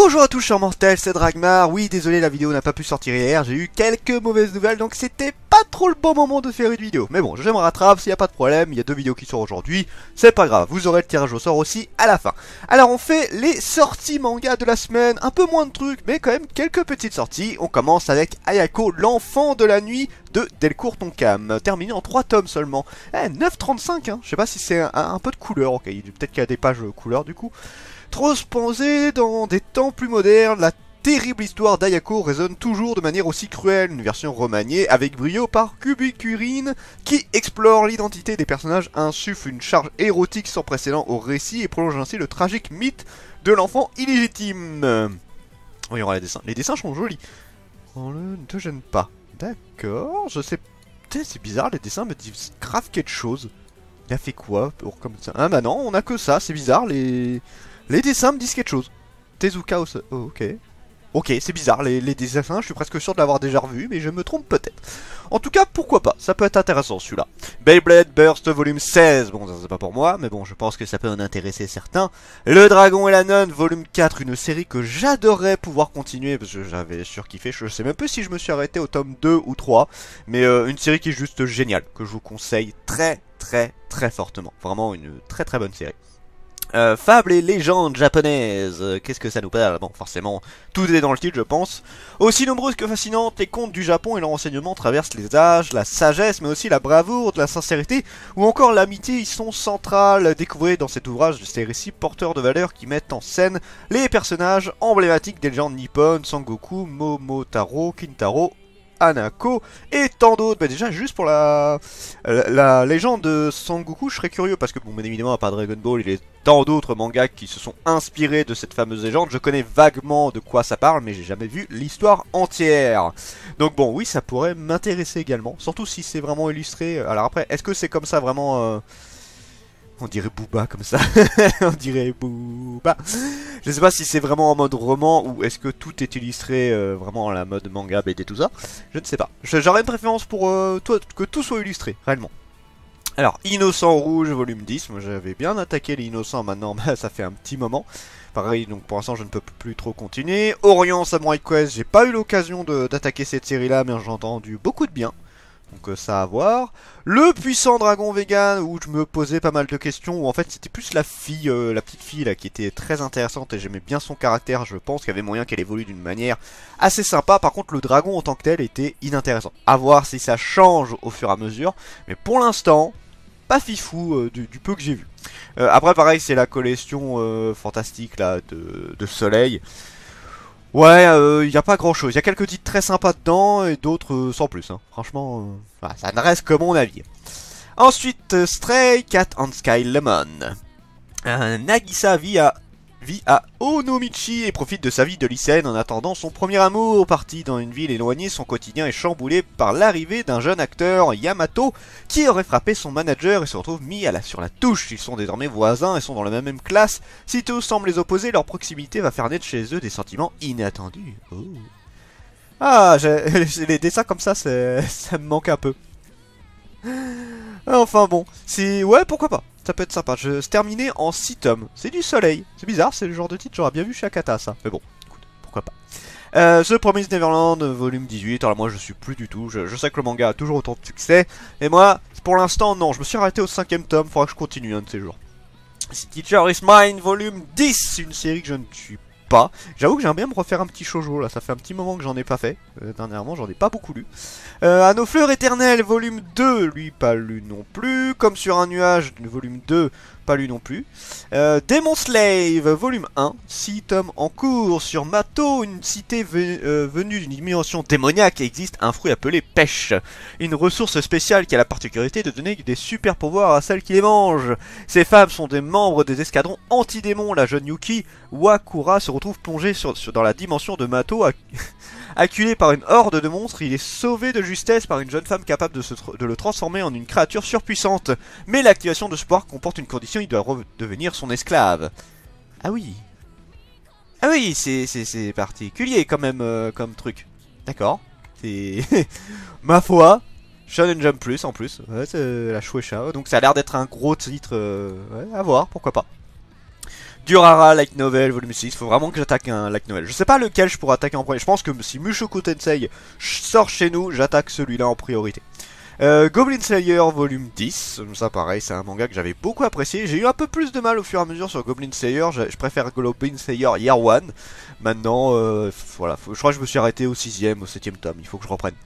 Bonjour à tous chers mortels, c'est Dragmar. Oui, désolé, la vidéo n'a pas pu sortir hier, j'ai eu quelques mauvaises nouvelles, donc c'était pas trop le bon moment de faire une vidéo. Mais bon, je me rattrape, s'il n'y a pas de problème, il y a 2 vidéos qui sortent aujourd'hui, c'est pas grave, vous aurez le tirage au sort aussi à la fin. Alors on fait les sorties manga de la semaine, un peu moins de trucs, mais quand même quelques petites sorties. On commence avec Ayako, l'enfant de la nuit de Delcourt Tonkam, terminé en 3 tomes seulement. 9,35 hein, je sais pas si c'est un peu de couleur, ok, peut-être qu'il y a des pages couleur du coup. Transposé dans des temps plus modernes, la terrible histoire d'Ayako résonne toujours de manière aussi cruelle. Une version remaniée avec brio par Kubikurine qui explore l'identité des personnages, insuffle une charge érotique sans précédent au récit et prolonge ainsi le tragique mythe de l'enfant illégitime. Voyons les dessins. Les dessins sont jolis. On ne te gêne pas. D'accord, je sais. C'est bizarre, les dessins me disent grave quelque chose. Il a fait quoi pour comme ça? Ah bah non, on a que ça, c'est bizarre, les dessins me disent quelque chose. Tezuka aussi. Oh, ok. Ok, c'est bizarre, les dessins, je suis presque sûr de l'avoir déjà revu, mais je me trompe peut-être. En tout cas, pourquoi pas, ça peut être intéressant celui-là. Beyblade Burst volume 16, bon ça c'est pas pour moi, mais bon je pense que ça peut en intéresser certains. Le Dragon et la Nonne volume 4, une série que j'adorais pouvoir continuer, parce que j'avais surkiffé, je sais même pas si je me suis arrêté au tome 2 ou 3, mais une série qui est juste géniale, que je vous conseille très fortement. Vraiment une très bonne série. Fables et légendes japonaises, qu'est-ce que ça nous parle? Bon, forcément, tout est dans le titre, je pense. Aussi nombreuses que fascinantes, les contes du Japon et leur enseignement traversent les âges, la sagesse, mais aussi la bravoure, de la sincérité, ou encore l'amitié y sont centrales. Découvrez dans cet ouvrage ces récits porteurs de valeurs qui mettent en scène les personnages emblématiques des légendes nippones, Sangoku, Momotaro, Kintaro, Hanako et tant d'autres. Bah déjà juste pour la légende de Sangoku, je serais curieux parce que bon, bien évidemment à part Dragon Ball, il y a tant d'autres mangas qui se sont inspirés de cette fameuse légende. Je connais vaguement de quoi ça parle, mais j'ai jamais vu l'histoire entière. Donc bon, oui, ça pourrait m'intéresser également, surtout si c'est vraiment illustré. Alors après, est-ce que c'est comme ça vraiment on dirait Booba comme ça. On dirait Booba. Je sais pas si c'est vraiment en mode roman ou est-ce que tout est illustré vraiment à la mode manga, BD, tout ça. Je ne sais pas. J'aurais une préférence pour que tout soit illustré, réellement. Alors, Innocent Rouge, volume 10. Moi j'avais bien attaqué les Innocents, maintenant bah, ça fait un petit moment. Pareil, donc pour l'instant je ne peux plus trop continuer. Orient Samurai Quest, j'ai pas eu l'occasion d'attaquer cette série là, mais j'ai entendu beaucoup de bien. Donc ça à voir. Le puissant dragon vegan, où je me posais pas mal de questions, où en fait c'était plus la fille, la petite fille là, qui était très intéressante et j'aimais bien son caractère. Je pense qu'il y avait moyen qu'elle évolue d'une manière assez sympa. Par contre le dragon en tant que tel était inintéressant. À voir si ça change au fur et à mesure. Mais pour l'instant, pas fifou du peu que j'ai vu. Après pareil c'est la collection fantastique là de Soleil. Ouais, y a pas grand chose. Y a quelques titres très sympas dedans et d'autres sans plus. Hein. Franchement, voilà, ça ne reste que mon avis. Ensuite, Stray Cat and Sky Lemon. Nagisa vit à Onomichi et profite de sa vie de lycéenne en attendant son premier amour. Parti dans une ville éloignée, son quotidien est chamboulé par l'arrivée d'un jeune acteur, Yamato, qui aurait frappé son manager et se retrouve mis sur la touche. Ils sont désormais voisins et sont dans la même classe. Si tout semble les opposer, leur proximité va faire naître chez eux des sentiments inattendus. Oh. Ah, les dessins comme ça, ça me manque un peu. Enfin bon, ouais, pourquoi pas. Ça peut être sympa. C'est terminé en 6 tomes. C'est du soleil. C'est bizarre, c'est le genre de titre, j'aurais bien vu chez Akata ça. Mais bon, écoute, pourquoi pas. The Promised Neverland, volume 18. Alors moi je suis plus du tout. Je sais que le manga a toujours autant de succès. Et moi, pour l'instant, non. Je me suis arrêté au 5ème tome. Faudra que je continue un de ces jours. Teacher is Mine, volume 10. Une série que je ne suis pas. J'avoue que j'aimerais bien me refaire un petit shoujo là. Ça fait un petit moment que j'en ai pas fait. Dernièrement, j'en ai pas beaucoup lu. À nos fleurs éternelles, volume 2, lui pas lu non plus. Comme sur un nuage, volume 2, pas lu non plus. Demon Slave, volume 1, 6 tomes en cours. Sur Mato, une cité venue d'une dimension démoniaque, existe un fruit appelé pêche. Une ressource spéciale qui a la particularité de donner des super pouvoirs à celles qui les mangent. Ces femmes sont des membres des escadrons anti-démons. La jeune Yuki Wakura se retrouve plongée dans la dimension de Mato. Acculé par une horde de monstres, il est sauvé de justesse par une jeune femme capable de le transformer en une créature surpuissante. Mais l'activation de ce pouvoir comporte une condition, il doit redevenir son esclave. Ah oui. Ah oui, c'est particulier quand même comme truc. D'accord. C'est... Ma foi, Shonen Jump Plus en plus. Ouais, c'est la Shueisha. Donc ça a l'air d'être un gros titre. Ouais, à voir, pourquoi pas. Durara Light Novel volume 6, faut vraiment que j'attaque un Light Novel. Je sais pas lequel je pourrais attaquer en premier, je pense que si Mushoku Tensei sort chez nous, j'attaque celui-là en priorité. Goblin Slayer volume 10, ça pareil, c'est un manga que j'avais beaucoup apprécié. J'ai eu un peu plus de mal au fur et à mesure sur Goblin Slayer, je préfère Goblin Slayer Year One. Maintenant, voilà, je crois que je me suis arrêté au 6ème, au 7ème tome, il faut que je reprenne.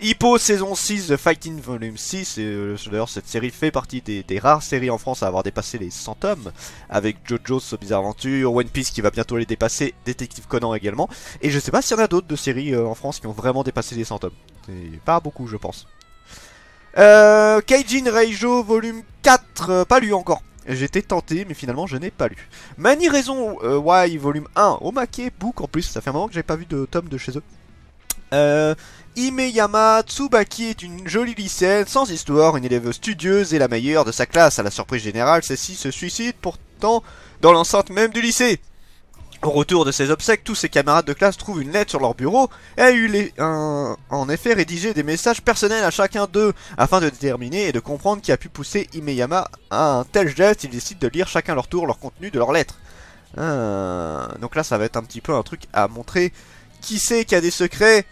Hippo saison 6, The Fighting volume 6, et d'ailleurs cette série fait partie des rares séries en France à avoir dépassé les 100 tomes, avec JoJo's Bizarre Adventure, One Piece qui va bientôt les dépasser, Détective Conan également, et je sais pas s'il y en a d'autres de séries en France qui ont vraiment dépassé les 100 tomes. C'est pas beaucoup je pense. Kaijin Reijo volume 4, pas lu encore. J'étais tenté mais finalement je n'ai pas lu. Mani Raison Y volume 1, Omake Book en plus, ça fait un moment que j'ai pas vu de tome de chez eux. Imeyama Tsubaki est une jolie lycéenne sans histoire, une élève studieuse et la meilleure de sa classe. À la surprise générale, celle-ci se suicide pourtant dans l'enceinte même du lycée. Au retour de ses obsèques, tous ses camarades de classe trouvent une lettre sur leur bureau et en effet rédigé des messages personnels à chacun d'eux. Afin de déterminer et de comprendre qui a pu pousser Imeyama à un tel geste, ils décident de lire chacun leur tour leur contenu de leur lettre. Donc là ça va être un petit peu un truc à montrer qui sait qui a des secrets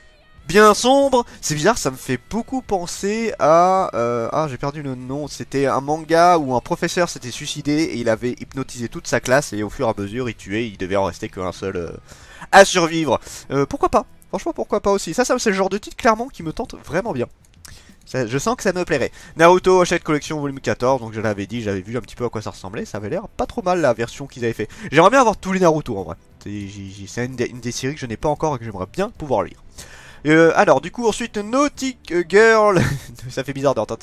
bien sombres. C'est bizarre, ça me fait beaucoup penser à... ah j'ai perdu le nom, c'était un manga où un professeur s'était suicidé et il avait hypnotisé toute sa classe et au fur et à mesure il tuait, il devait en rester qu'un seul à survivre. Pourquoi pas? Franchement pourquoi pas aussi. Ça c'est le genre de titre clairement qui me tente vraiment bien. Je sens que ça me plairait. Naruto Hachette Collection volume 14, donc je l'avais dit, j'avais vu un petit peu à quoi ça ressemblait, ça avait l'air pas trop mal la version qu'ils avaient fait. J'aimerais bien avoir tous les Naruto en vrai. C'est une des séries que je n'ai pas encore et que j'aimerais bien pouvoir lire. Alors du coup ensuite Nautic Girl, ça fait bizarre d'entendre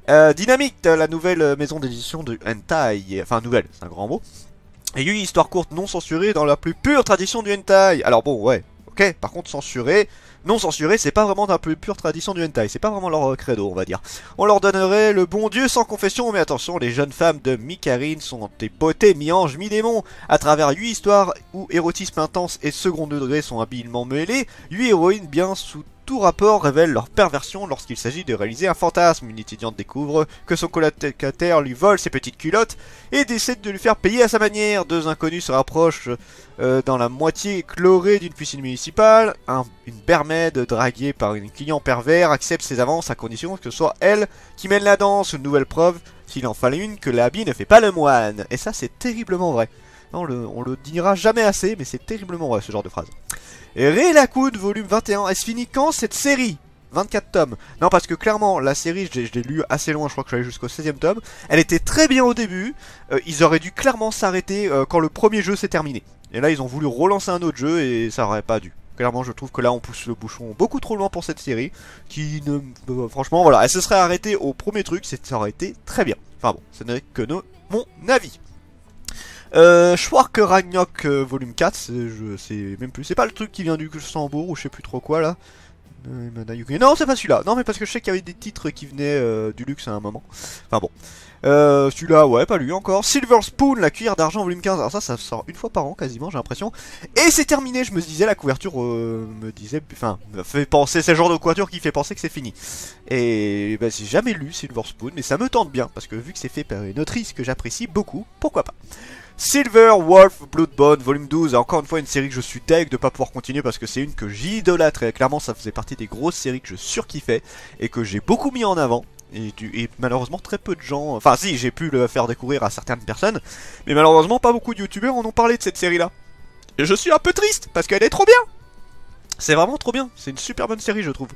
ça. Dynamite, la nouvelle maison d'édition de hentai, enfin nouvelle, c'est un grand mot. Et une histoire courte non censurée dans la plus pure tradition du hentai. Alors bon ouais, ok, par contre censuré, non censuré, c'est pas vraiment dans la plus pure tradition du hentai, c'est pas vraiment leur credo on va dire. On leur donnerait le bon Dieu sans confession, mais attention, les jeunes femmes de Mikarine sont des beautés mi-anges, mi-démons. À travers 8 histoires où érotisme intense et second degré sont habilement mêlés, 8 héroïnes bien sous tout rapport révèlent leur perversion lorsqu'il s'agit de réaliser un fantasme. Une étudiante découvre que son colocataire lui vole ses petites culottes et décide de lui faire payer à sa manière. Deux inconnus se rapprochent dans la moitié chlorée d'une piscine municipale. Une bermède draguée par un client pervers accepte ses avances à condition que ce soit elle qui mène la danse. Une nouvelle preuve, s'il en fallait une, que l'habit ne fait pas le moine. Et ça c'est terriblement vrai. On le dira jamais assez, mais c'est terriblement vrai ce genre de phrase. Relacoon volume 21, est-ce fini quand cette série? 24 tomes. Non parce que clairement la série je l'ai lu assez loin, je crois que je suis allé jusqu'au 16ème tome. Elle était très bien au début, ils auraient dû clairement s'arrêter quand le premier jeu s'est terminé. Et là ils ont voulu relancer un autre jeu et ça aurait pas dû. Clairement je trouve que là on pousse le bouchon beaucoup trop loin pour cette série. Qui ne... franchement voilà, elle se serait arrêtée au premier truc, ça aurait été très bien. Enfin bon, ce n'est que mon avis. Schwark Ragnarok volume 4, c'est même plus, c'est pas le truc qui vient du Luxembourg ou je sais plus trop quoi là. Non c'est pas celui-là, non mais parce que je sais qu'il y avait des titres qui venaient du luxe à un moment. Enfin bon. Celui-là ouais pas lui encore. Silver Spoon, la cuillère d'argent volume 15, alors ça sort une fois par an quasiment j'ai l'impression. Et c'est terminé, je me disais la couverture me fait penser, c'est le genre de couverture qui fait penser que c'est fini. Et bah j'ai jamais lu Silver Spoon mais ça me tente bien parce que vu que c'est fait par une autrice que j'apprécie beaucoup, pourquoi pas. Silver Wolf Bloodbone volume 12, encore une fois une série que je suis deg de pas pouvoir continuer parce que c'est une que j'idolâtre et clairement ça faisait partie des grosses séries que je surkiffais et que j'ai beaucoup mis en avant et malheureusement très peu de gens, enfin si j'ai pu le faire découvrir à certaines personnes mais malheureusement pas beaucoup de youtubeurs en ont parlé de cette série là et je suis un peu triste parce qu'elle est trop bien, c'est vraiment trop bien, c'est une super bonne série je trouve.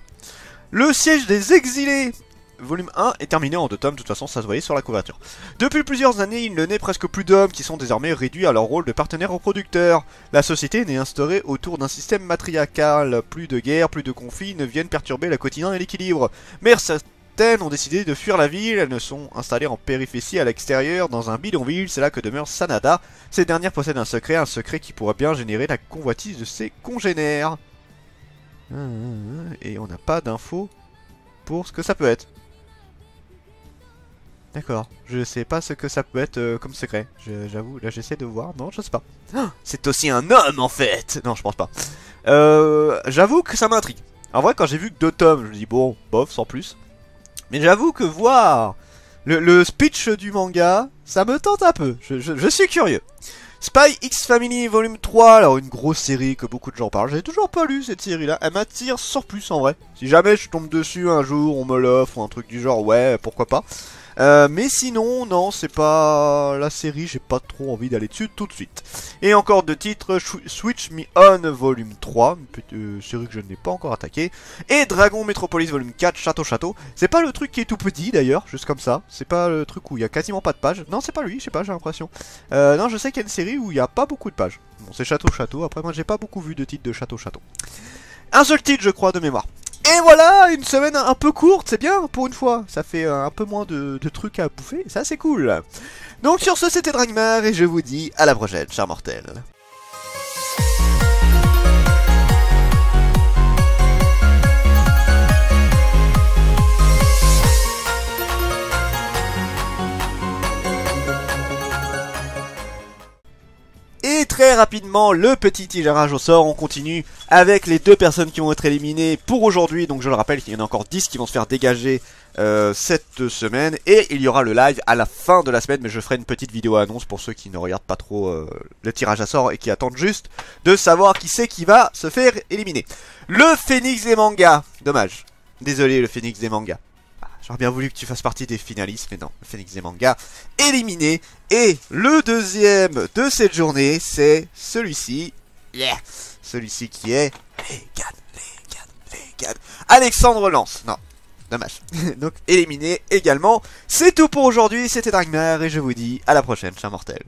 Le siège des exilés volume 1 est terminé en 2 tomes, de toute façon ça se voyait sur la couverture. Depuis plusieurs années, il ne naît presque plus d'hommes qui sont désormais réduits à leur rôle de partenaires reproducteurs. La société n'est instaurée autour d'un système matriarcal, plus de guerre, plus de conflits ne viennent perturber le quotidien et l'équilibre. Mais certaines ont décidé de fuir la ville, elles ne sont installées en périphérie à l'extérieur, dans un bidonville, c'est là que demeure Sanada. Ces dernières possèdent un secret qui pourrait bien générer la convoitise de ses congénères. Et on n'a pas d'infos pour ce que ça peut être. D'accord, je sais pas ce que ça peut être comme secret, j'avoue, là j'essaie de voir, non je sais pas. C'est aussi un homme en fait. Non je pense pas. J'avoue que ça m'intrigue. En vrai quand j'ai vu que 2 tomes, je me dis bon, bof, sans plus. Mais j'avoue que voir le speech du manga, ça me tente un peu, je suis curieux. Spy X Family volume 3, alors une grosse série que beaucoup de gens parlent. J'ai toujours pas lu cette série là, elle m'attire sans plus en vrai. Si jamais je tombe dessus un jour, on me l'offre ou un truc du genre, ouais, pourquoi pas. Mais sinon, non, c'est pas la série, j'ai pas trop envie d'aller dessus tout de suite. Et encore deux titres, Switch Me On volume 3, une petite série que je n'ai pas encore attaquée. Et Dragon Metropolis volume 4, Château. C'est pas le truc qui est tout petit d'ailleurs, juste comme ça. C'est pas le truc où il y a quasiment pas de pages. Non, c'est pas lui, je sais pas, j'ai l'impression. Non, je sais qu'il y a une série où il y a pas beaucoup de pages. Bon, c'est Château. Après, moi, j'ai pas beaucoup vu de titres de Château. Un seul titre, je crois, de mémoire. Et voilà, une semaine un peu courte, c'est bien pour une fois. Ça fait un peu moins de trucs à bouffer, ça c'est cool. Donc sur ce, c'était Dragmar et je vous dis à la prochaine, chers mortels. Et très rapidement, le petit tirage au sort, on continue avec les deux personnes qui vont être éliminées pour aujourd'hui. Donc je le rappelle qu'il y en a encore 10 qui vont se faire dégager cette semaine. Et il y aura le live à la fin de la semaine, mais je ferai une petite vidéo annonce pour ceux qui ne regardent pas trop le tirage à sort et qui attendent juste de savoir qui c'est qui va se faire éliminer. Le Phénix des mangas, dommage. Désolé le Phénix des mangas. J'aurais bien voulu que tu fasses partie des finalistes, mais non, le Phénix des mangas éliminé. Et le deuxième de cette journée, c'est celui-ci. Yeah. Celui-ci qui est Legan. Alexandre Lance. Non, dommage. Donc éliminé également. C'est tout pour aujourd'hui, c'était Dragmar et je vous dis à la prochaine, chers mortels.